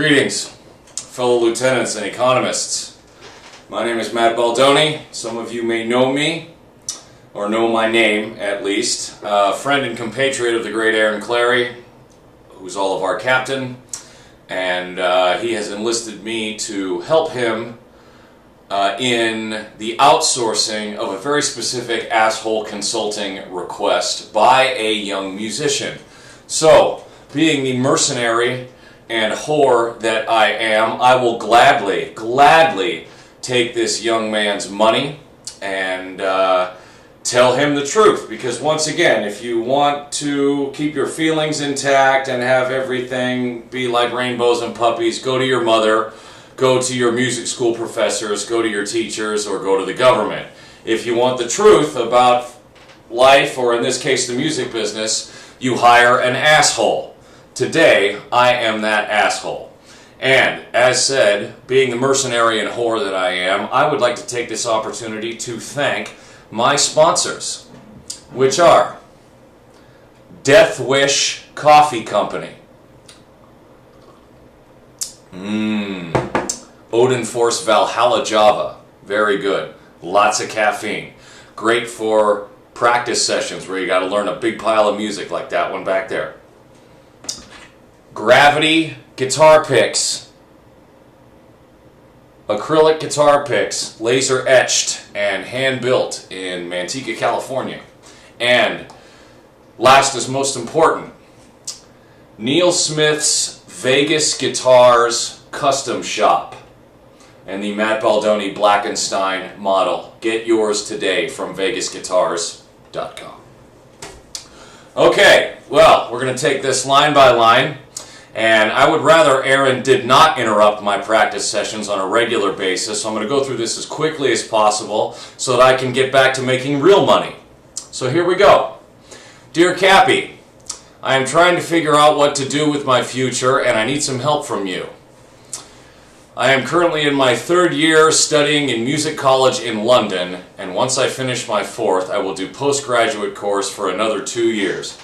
Greetings, fellow lieutenants and economists. My name is Matt Baldoni. Some of you may know me, or know my name at least. Friend and compatriot of the great Aaron Clary, who's all of our captain, and he has enlisted me to help him in the outsourcing of a very specific asshole consulting request by a young musician. So, being the mercenary and whore that I am, I will gladly take this young man's money and tell him the truth. Because once again, if you want to keep your feelings intact and have everything be like rainbows and puppies, go to your mother, go to your music school professors, go to your teachers, or go to the government. If you want the truth about life, or in this case the music business, you hire an asshole. Today, I am that asshole. And, as said, being the mercenary and whore that I am, I would like to take this opportunity to thank my sponsors, which are Death Wish Coffee Company, Odin Force Valhalla Java, very good, lots of caffeine, great for practice sessions where you got to learn a big pile of music like that one back there. Gravity guitar picks, acrylic guitar picks, laser etched and hand built in Manteca, California. And last is most important, Neil Smith's Vegas Guitars Custom Shop and the Matt Baldoni Blackenstein model. Get yours today from vegasguitars.com. Okay, well, we're going to take this line by line. And I would rather Aaron did not interrupt my practice sessions on a regular basis, so I'm going to go through this as quickly as possible so that I can get back to making real money. So here we go. Dear Cappy, I am trying to figure out what to do with my future, and I need some help from you. I am currently in my third year studying in music college in London, and once I finish my fourth, I will do postgraduate course for another 2 years.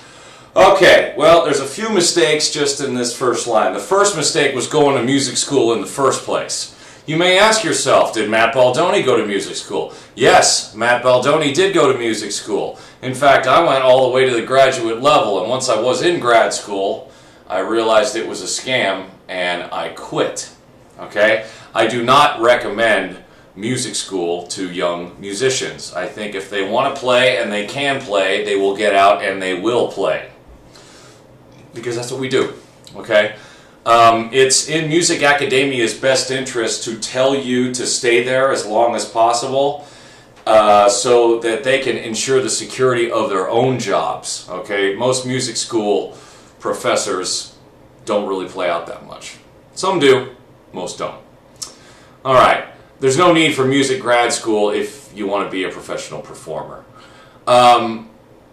Okay, well, there's a few mistakes just in this first line. The first mistake was going to music school in the first place. You may ask yourself, did Matt Baldoni go to music school? Yes, Matt Baldoni did go to music school. In fact, I went all the way to the graduate level, and once I was in grad school, I realized it was a scam, and I quit. Okay? I do not recommend music school to young musicians. I think if they want to play and they can play, they will get out and they will play. Because that's what we do, okay? It's in music academia's best interest to tell you to stay there as long as possible so that they can ensure the security of their own jobs, okay? Most music school professors don't really play out that much. Some do, most don't. All right, there's no need for music grad school if you want to be a professional performer.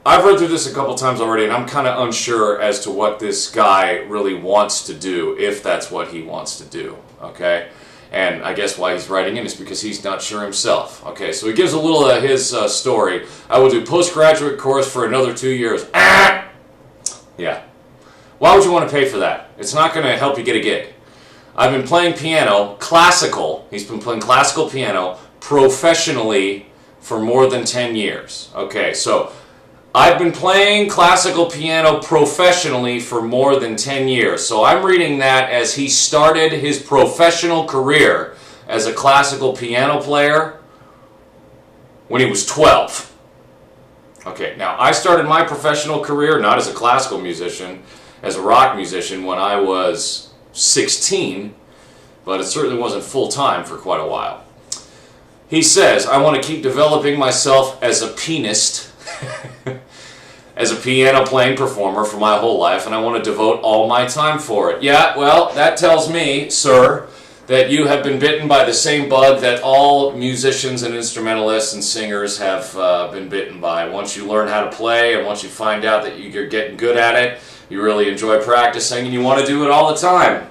I've read through this a couple times already, and I'm kind of unsure as to what this guy really wants to do, if that's what he wants to do, okay? And I guess why he's writing in is because he's not sure himself. Okay, so he gives a little of his story. I will do postgraduate course for another 2 years. Yeah. Why would you want to pay for that? It's not going to help you get a gig. I've been playing piano, classical, he's been playing classical piano professionally for more than 10 years. Okay, so I've been playing classical piano professionally for more than 10 years. So I'm reading that as he started his professional career as a classical piano player when he was 12. Okay, now I started my professional career not as a classical musician, as a rock musician when I was 16, but it certainly wasn't full-time for quite a while. He says, I want to keep developing myself as a pianist, as a piano playing performer for my whole life, and I want to devote all my time for it. Yeah, well, that tells me, sir, that you have been bitten by the same bug that all musicians and instrumentalists and singers have been bitten by. Once you learn how to play, and once you find out that you're getting good at it, you really enjoy practicing, and you want to do it all the time.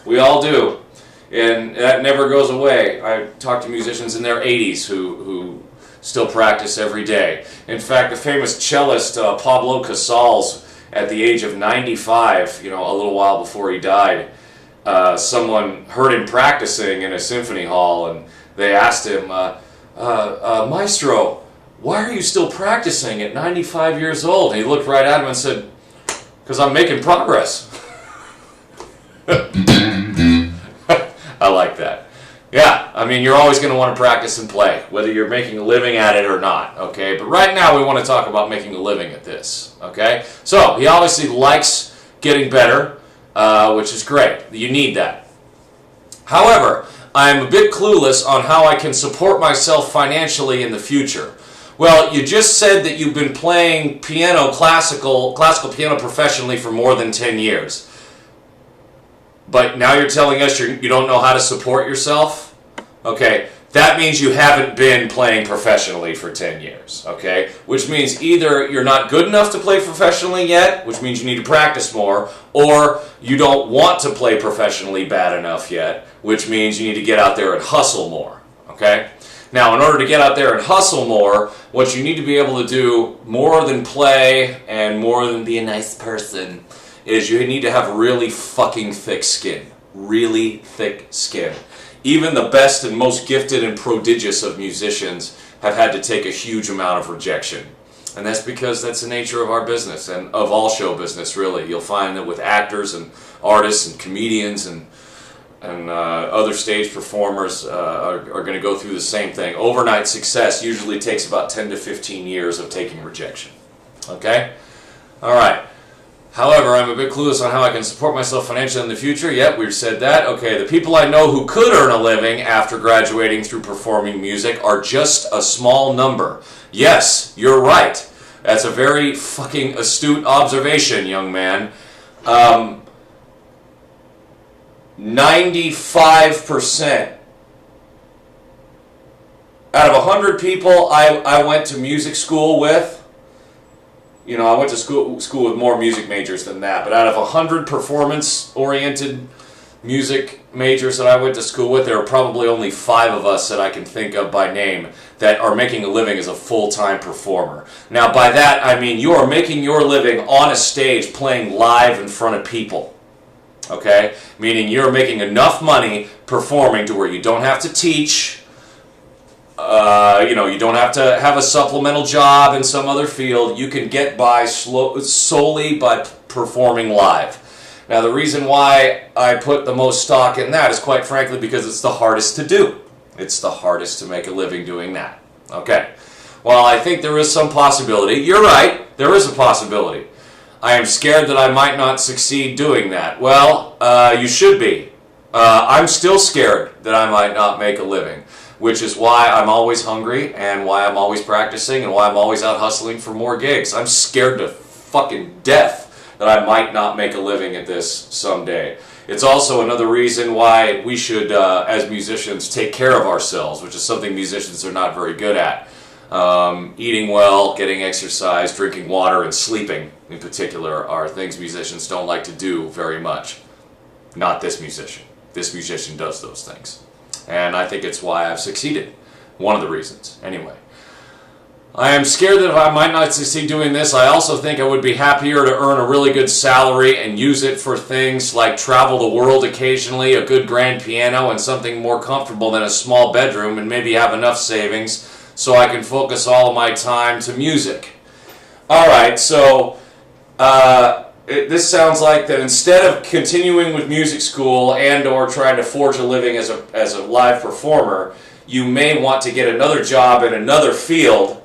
We all do. And that never goes away. I talk to musicians in their 80s who still practice every day. In fact, the famous cellist Pablo Casals, at the age of 95, a little while before he died, someone heard him practicing in a symphony hall, and they asked him, Maestro, why are you still practicing at 95 years old? And he looked right at him and said, because I'm making progress. I like that. Yeah, I mean, you're always going to want to practice and play, whether you're making a living at it or not, okay? But right now we want to talk about making a living at this, okay? So, he obviously likes getting better, which is great. You need that. However, I'm a bit clueless on how I can support myself financially in the future. Well, you just said that you've been playing piano, classical piano professionally for more than 10 years. But now you're telling us you don't know how to support yourself? Okay, that means you haven't been playing professionally for 10 years, okay? Which means either you're not good enough to play professionally yet, which means you need to practice more, or you don't want to play professionally bad enough yet, which means you need to get out there and hustle more, okay? Now, in order to get out there and hustle more, what you need to be able to do more than play and more than be a nice person is you need to have really fucking thick skin. Really thick skin. Even the best and most gifted and prodigious of musicians have had to take a huge amount of rejection. And that's because that's the nature of our business, and of all show business, really. You'll find that with actors and artists and comedians and other stage performers are going to go through the same thing. Overnight success usually takes about 10 to 15 years of taking rejection. Okay? All right. However, I'm a bit clueless on how I can support myself financially in the future. Yep, we've said that. Okay, the people I know who could earn a living after graduating through performing music are just a small number. Yes, you're right. That's a very fucking astute observation, young man. 95% out of 100 people I went to music school with, you know, I went to school with more music majors than that, but out of 100 performance-oriented music majors that I went to school with, there are probably only 5 of us that I can think of by name that are making a living as a full-time performer. Now, by that, I mean you are making your living on a stage playing live in front of people. Okay? Meaning you're making enough money performing to where you don't have to teach, you don't have to have a supplemental job in some other field. You can get by solely by performing live. Now, the reason why I put the most stock in that is quite frankly because it's the hardest to do. It's the hardest to make a living doing that. Okay. While I think there is some possibility, you're right, there is a possibility. I am scared that I might not succeed doing that. Well, you should be. I'm still scared that I might not make a living, which is why I'm always hungry and why I'm always practicing and why I'm always out hustling for more gigs. I'm scared to fucking death that I might not make a living at this someday. It's also another reason why we should, as musicians, take care of ourselves, which is something musicians are not very good at. Eating well, getting exercise, drinking water, and sleeping in particular are things musicians don't like to do very much. Not this musician. This musician does those things. And I think it's why I've succeeded. One of the reasons, anyway. I am scared that if I might not succeed doing this, I also think I would be happier to earn a really good salary and use it for things like travel the world occasionally, a good grand piano, and something more comfortable than a small bedroom, and maybe have enough savings so I can focus all of my time to music. Alright, so this sounds like that instead of continuing with music school and or trying to forge a living as a live performer, you may want to get another job in another field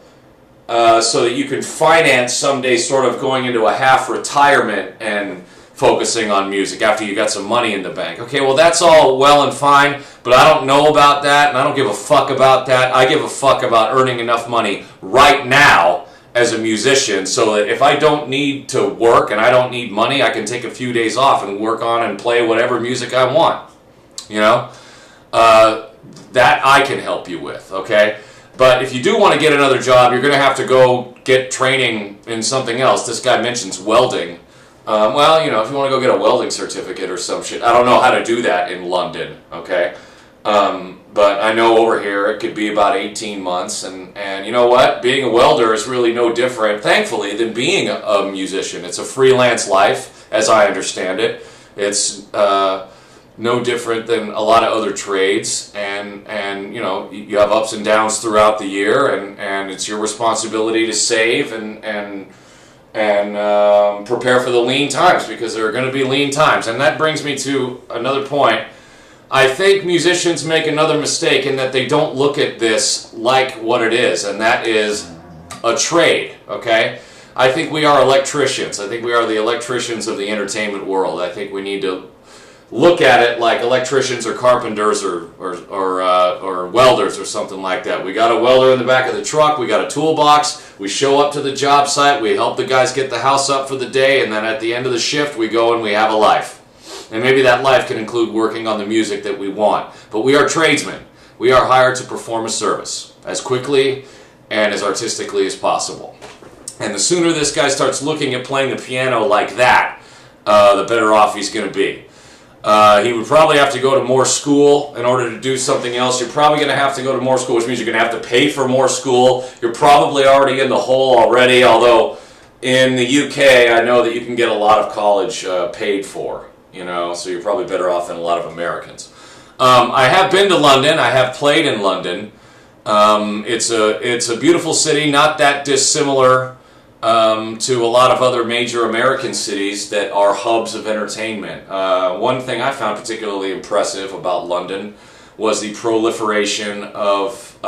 so that you can finance someday sort of going into a half retirement and focusing on music after you got some money in the bank. Okay, well that's all well and fine, but I don't know about that and I don't give a fuck about that. I give a fuck about earning enough money right now as a musician so that if I don't need to work and I don't need money, I can take a few days off and work on and play whatever music I want. You know? That I can help you with, okay? But if you do want to get another job, you're going to have to go get training in something else. This guy mentions welding. Well, you know, if you want to go get a welding certificate or some shit, I don't know how to do that in London, okay? But I know over here it could be about 18 months, and you know what? Being a welder is really no different, thankfully, than being a musician. It's a freelance life, as I understand it. It's, no different than a lot of other trades, and you know, you have ups and downs throughout the year, and it's your responsibility to save and prepare for the lean times, because there are going to be lean times. And that brings me to another point. I think musicians make another mistake in that they don't look at this like what it is, and that is a trade, okay? I think we are electricians. I think we are the electricians of the entertainment world. I think we need to look at it like electricians or carpenters or welders or something like that. We got a welder in the back of the truck, we got a toolbox, we show up to the job site, we help the guys get the house up for the day, and then at the end of the shift we go and we have a life. And maybe that life can include working on the music that we want. But we are tradesmen. We are hired to perform a service as quickly and as artistically as possible. And the sooner this guy starts looking at playing the piano like that, the better off he's going to be. He would probably have to go to more school in order to do something else. You're probably going to have to go to more school, which means you're going to have to pay for more school. You're probably already in the hole already, although in the UK I know that you can get a lot of college paid for, you know, so you're probably better off than a lot of Americans. I have been to London. I have played in London. It's a beautiful city, not that dissimilar to a lot of other major American cities that are hubs of entertainment. One thing I found particularly impressive about London was the proliferation of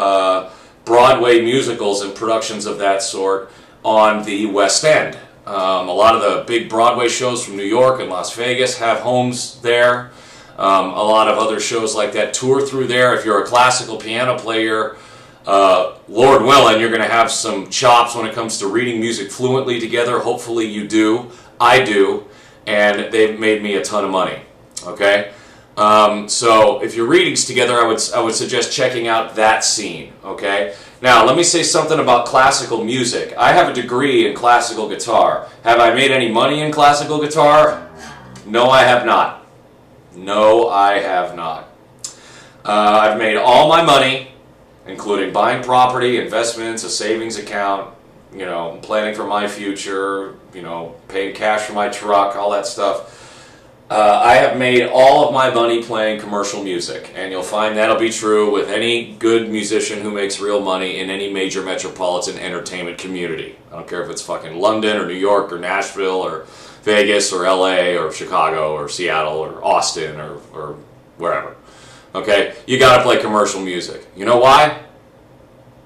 Broadway musicals and productions of that sort on the West End. A lot of the big Broadway shows from New York and Las Vegas have homes there. A lot of other shows like that tour through there. If you're a classical piano player, Lord willing, you're going to have some chops when it comes to reading music fluently together. Hopefully you do. I do. And they've made me a ton of money. Okay? So if you're readings together, I would suggest checking out that scene. Okay? Now, let me say something about classical music. I have a degree in classical guitar. Have I made any money in classical guitar? No, I have not. No, I have not. I've made all my money, including buying property, investments, a savings account, you know, planning for my future, you know, paying cash for my truck, all that stuff. I have made all of my money playing commercial music, and you'll find that'll be true with any good musician who makes real money in any major metropolitan entertainment community. I don't care if it's fucking London or New York or Nashville or Vegas or LA or Chicago or Seattle or Austin or wherever. Okay? You gotta play commercial music. You know why?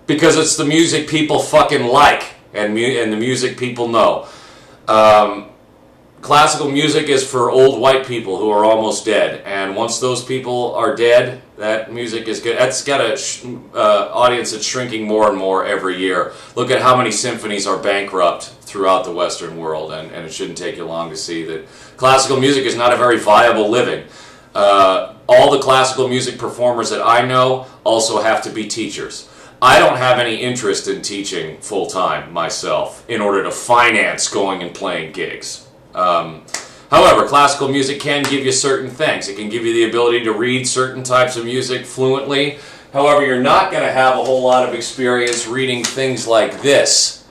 Because it's the music people fucking like, and the music people know. Classical music is for old white people who are almost dead, and once those people are dead, that music is good. That's got an audience that's shrinking more and more every year. Look at how many symphonies are bankrupt throughout the Western world, and it shouldn't take you long to see that classical music is not a very viable living. All the classical music performers that I know also have to be teachers. I don't have any interest in teaching full-time myself in order to finance going and playing gigs. However, classical music can give you certain things. It can give you the ability to read certain types of music fluently. However, you're not going to have a whole lot of experience reading things like this,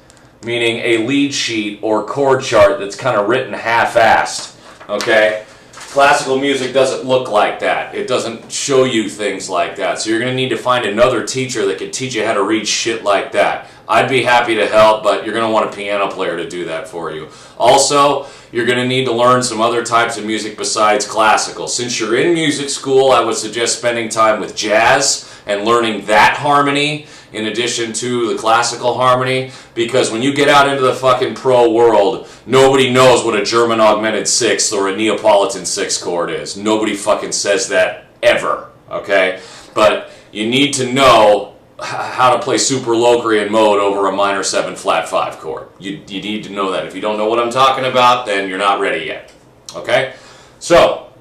meaning a lead sheet or chord chart that's kind of written half-assed. Okay? Classical music doesn't look like that. It doesn't show you things like that. So you're going to need to find another teacher that can teach you how to read shit like that. I'd be happy to help, but you're going to want a piano player to do that for you. Also, you're going to need to learn some other types of music besides classical. Since you're in music school, I would suggest spending time with jazz and learning that harmony in addition to the classical harmony, because when you get out into the fucking pro world, nobody knows what a German augmented sixth or a Neapolitan sixth chord is. Nobody fucking says that ever, okay? But you need to know how to play super Locrian mode over a minor 7 flat 5 chord. You need to know that. If you don't know what I'm talking about, then you're not ready yet. Okay? So,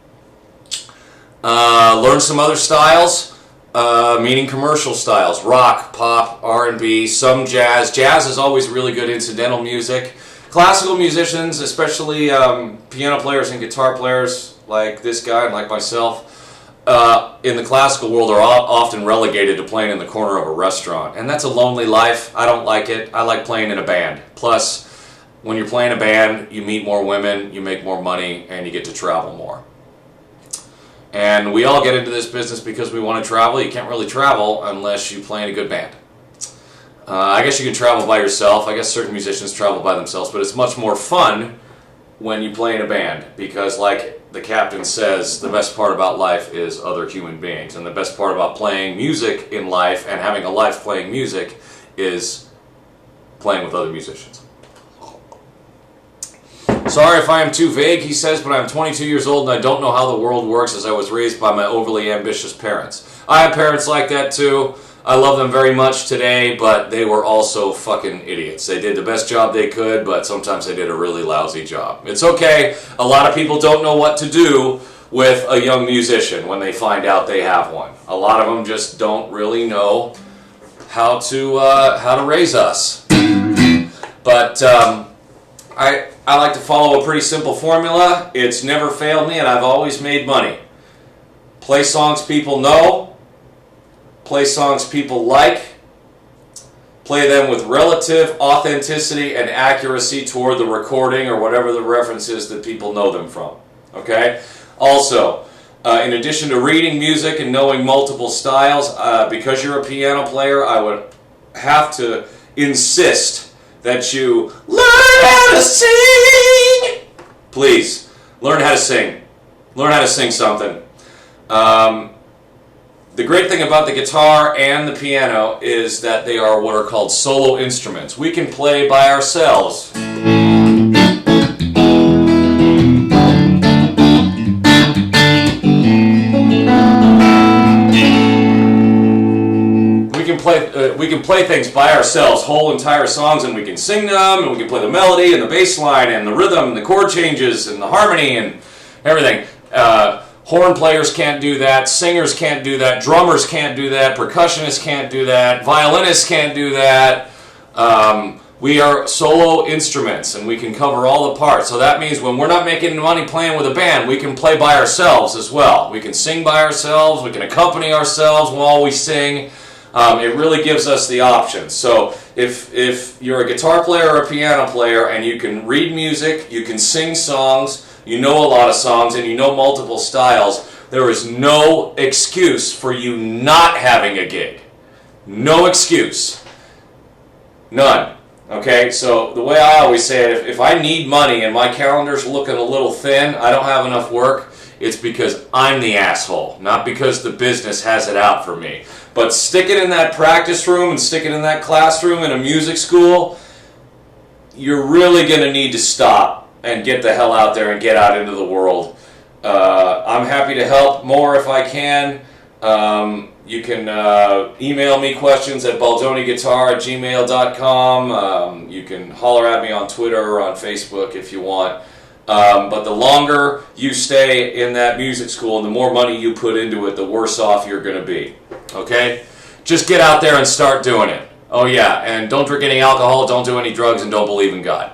learn some other styles, meaning commercial styles. Rock, pop, R&B, some jazz. Jazz is always really good incidental music. Classical musicians, especially piano players and guitar players like this guy and like myself, in the classical world are often relegated to playing in the corner of a restaurant. And that's a lonely life. I don't like it. I like playing in a band. Plus, when you're playing a band, you meet more women, you make more money, and you get to travel more. And we all get into this business because we want to travel. You can't really travel unless you play in a good band. I guess you can travel by yourself. I guess certain musicians travel by themselves, but it's much more fun when you play in a band because, like the captain says, the best part about life is other human beings. And the best part about playing music in life and having a life playing music is playing with other musicians. Sorry if I am too vague, he says, but I'm 22 years old and I don't know how the world works as I was raised by my overly ambitious parents. I have parents like that too. I love them very much today, but they were also fucking idiots. They did the best job they could, but sometimes they did a really lousy job. It's okay. A lot of people don't know what to do with a young musician when they find out they have one. A lot of them just don't really know how to raise us. But I like to follow a pretty simple formula. It's never failed me, and I've always made money. Play songs people know. Play songs people like. Play them with relative authenticity and accuracy toward the recording or whatever the reference is that people know them from. Okay? Also, in addition to reading music and knowing multiple styles, because you're a piano player, I would have to insist that you learn how to sing. Please, learn how to sing. Learn how to sing something. The great thing about the guitar and the piano is that they are what are called solo instruments. We can play by ourselves. We can play things by ourselves, whole entire songs, and we can sing them, and we can play the melody and the bass line and the rhythm and the chord changes and the harmony and everything. Horn players can't do that, singers can't do that, drummers can't do that, percussionists can't do that, violinists can't do that. We are solo instruments, and we can cover all the parts. So that means when we're not making money playing with a band, we can play by ourselves as well. We can sing by ourselves, we can accompany ourselves while we sing. It really gives us the options. So if you're a guitar player or a piano player and you can read music, you can sing songs, you know a lot of songs, and you know multiple styles, there is no excuse for you not having a gig. No excuse. None. Okay, so the way I always say it, if I need money and my calendar's looking a little thin, I don't have enough work, it's because I'm the asshole, not because the business has it out for me. But stick it in that practice room and stick it in that classroom in a music school, you're really going to need to stop and get the hell out there and get out into the world. I'm happy to help more if I can. You can email me questions at baldoniguitar@gmail.com. You can holler at me on Twitter or on Facebook if you want. But the longer you stay in that music school and the more money you put into it, the worse off you're going to be. Okay? Just get out there and start doing it. Oh yeah, and don't drink any alcohol, don't do any drugs, and don't believe in God.